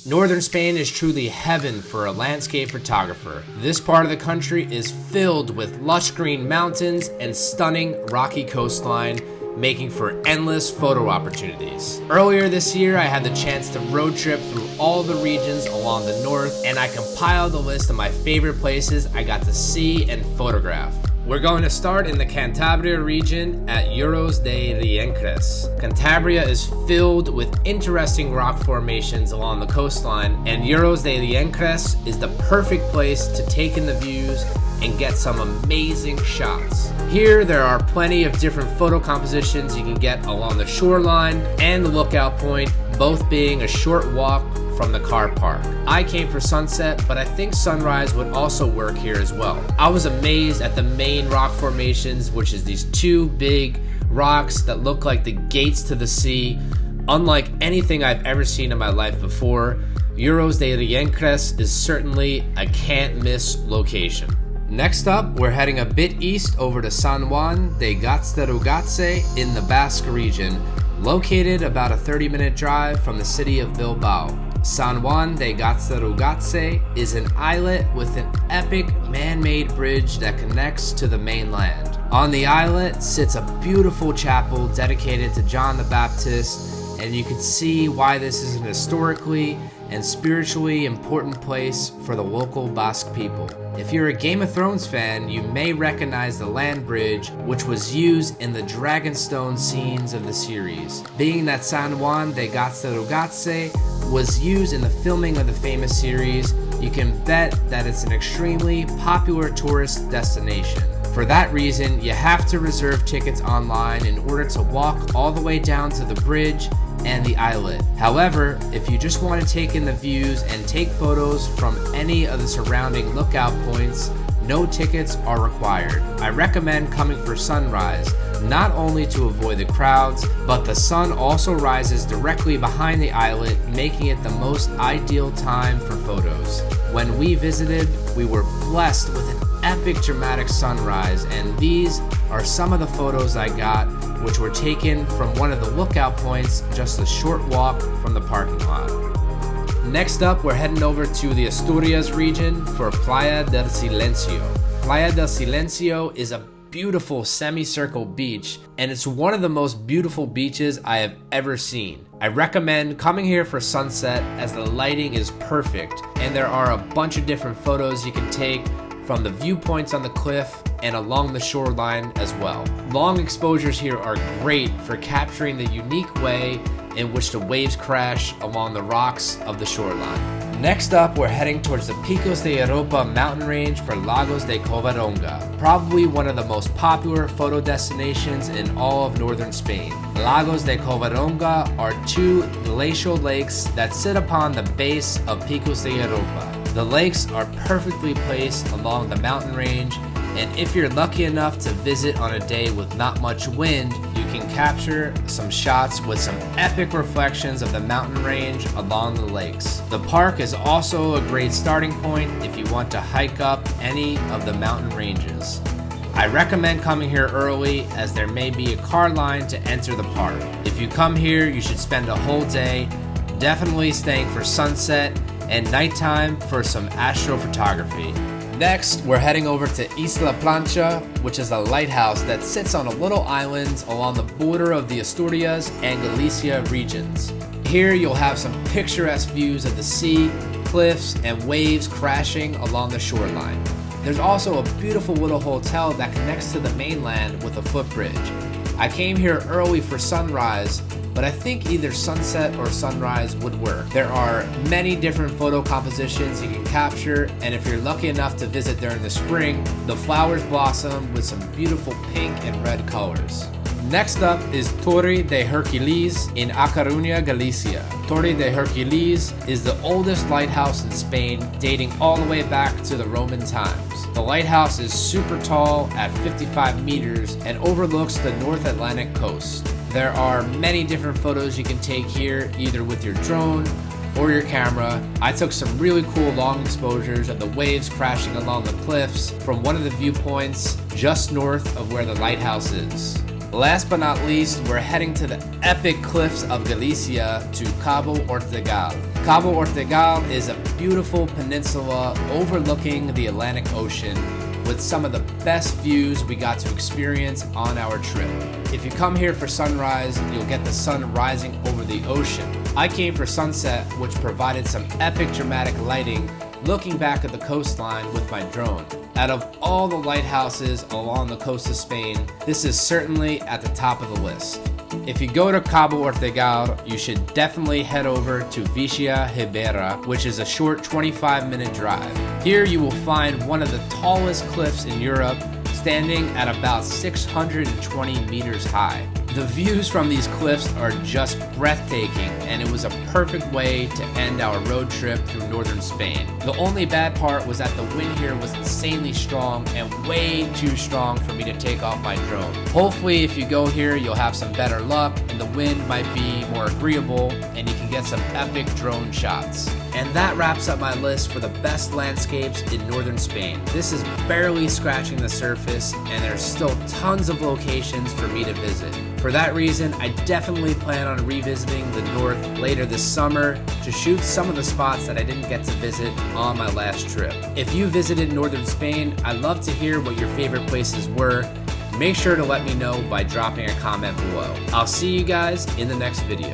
Northern Spain is truly heaven for a landscape photographer. This part of the country is filled with lush green mountains and stunning rocky coastline, making for endless photo opportunities. Earlier this year, I had the chance to road trip through all the regions along the north, and I compiled a list of my favorite places I got to see and photograph. We're going to start in the Cantabria region at Urros de Liencres. Cantabria is filled with interesting rock formations along the coastline, and Urros de Liencres is the perfect place to take in the views and get some amazing shots. Here, there are plenty of different photo compositions you can get along the shoreline and the lookout point, both being a short walk from the car park. I came for sunset, but I think sunrise would also work here as well. I was amazed at the main rock formations, which is these two big rocks that look like the gates to the sea, unlike anything I've ever seen in my life before. Urros de Liencres is certainly a can't miss location. Next up, we're heading a bit east over to San Juan de Gaztelugatxe in the Basque region, located about a 30-minute drive from the city of Bilbao. San Juan de Gaztelugatxe is an islet with an epic man-made bridge that connects to the mainland. On the islet sits a beautiful chapel dedicated to John the Baptist, and you can see why this is an historically and spiritually important place for the local Basque people. If you're a Game of Thrones fan, you may recognize the land bridge, which was used in the Dragonstone scenes of the series. Being that San Juan de Gaztelugatxe was used in the filming of the famous series, you can bet that it's an extremely popular tourist destination. For that reason, you have to reserve tickets online in order to walk all the way down to the bridge and the islet. However, if you just want to take in the views and take photos from any of the surrounding lookout points, no tickets are required. I recommend coming for sunrise, not only to avoid the crowds, but the sun also rises directly behind the islet, making it the most ideal time for photos. When we visited, we were blessed with an epic dramatic sunrise, and these are some of the photos I got, which were taken from one of the lookout points just a short walk from the parking lot. Next up, we're heading over to the Asturias region for Playa del Silencio. Playa del Silencio is a beautiful semicircle beach, and it's one of the most beautiful beaches I have ever seen. I recommend coming here for sunset as the lighting is perfect, and there are a bunch of different photos you can take from the viewpoints on the cliff and along the shoreline as well. Long exposures here are great for capturing the unique way in which the waves crash along the rocks of the shoreline. Next up, we're heading towards the Picos de Europa mountain range for Lagos de Covadonga, probably one of the most popular photo destinations in all of northern Spain. Lagos de Covadonga are two glacial lakes that sit upon the base of Picos de Europa. The lakes are perfectly placed along the mountain range, and if you're lucky enough to visit on a day with not much wind, you can capture some shots with some epic reflections of the mountain range along the lakes. The park is also a great starting point if you want to hike up any of the mountain ranges. I recommend coming here early as there may be a car line to enter the park. If you come here, you should spend a whole day, definitely staying for sunset and nighttime for some astrophotography. Next, we're heading over to Isla Plancha, which is a lighthouse that sits on a little island along the border of the Asturias and Galicia regions. Here you'll have some picturesque views of the sea, cliffs, and waves crashing along the shoreline. There's also a beautiful little hotel that connects to the mainland with a footbridge. I came here early for sunrise, but I think either sunset or sunrise would work. There are many different photo compositions you can capture, and if you're lucky enough to visit during the spring, the flowers blossom with some beautiful pink and red colors. Next up is Torre de Hercules in A Coruña, Galicia. Torre de Hercules is the oldest lighthouse in Spain, dating all the way back to the Roman times. The lighthouse is super tall at 55 meters and overlooks the North Atlantic coast. There are many different photos you can take here, either with your drone or your camera. I took some really cool long exposures of the waves crashing along the cliffs from one of the viewpoints just north of where the lighthouse is. Last but not least, we're heading to the epic cliffs of Galicia to Cabo Ortegal. Cabo Ortegal is a beautiful peninsula overlooking the Atlantic Ocean with some of the best views we got to experience on our trip. If you come here for sunrise, you'll get the sun rising over the ocean. I came for sunset, which provided some epic dramatic lighting looking back at the coastline with my drone. Out of all the lighthouses along the coast of Spain, this is certainly at the top of the list. If you go to Cabo Ortegal, you should definitely head over to Vixia, Hebeira, which is a short 25-minute drive. Here you will find one of the tallest cliffs in Europe, standing at about 620 meters high. The views from these cliffs are just breathtaking, and it was a perfect way to end our road trip through northern Spain. The only bad part was that the wind here was insanely strong and way too strong for me to take off my drone. Hopefully if you go here, you'll have some better luck and the wind might be more agreeable and you can get some epic drone shots. And that wraps up my list for the best landscapes in northern Spain. This is barely scratching the surface and there's still tons of locations for me to visit. For that reason, I definitely plan on revisiting the north later this summer to shoot some of the spots that I didn't get to visit on my last trip. If you visited northern Spain, I'd love to hear what your favorite places were. Make sure to let me know by dropping a comment below. I'll see you guys in the next video.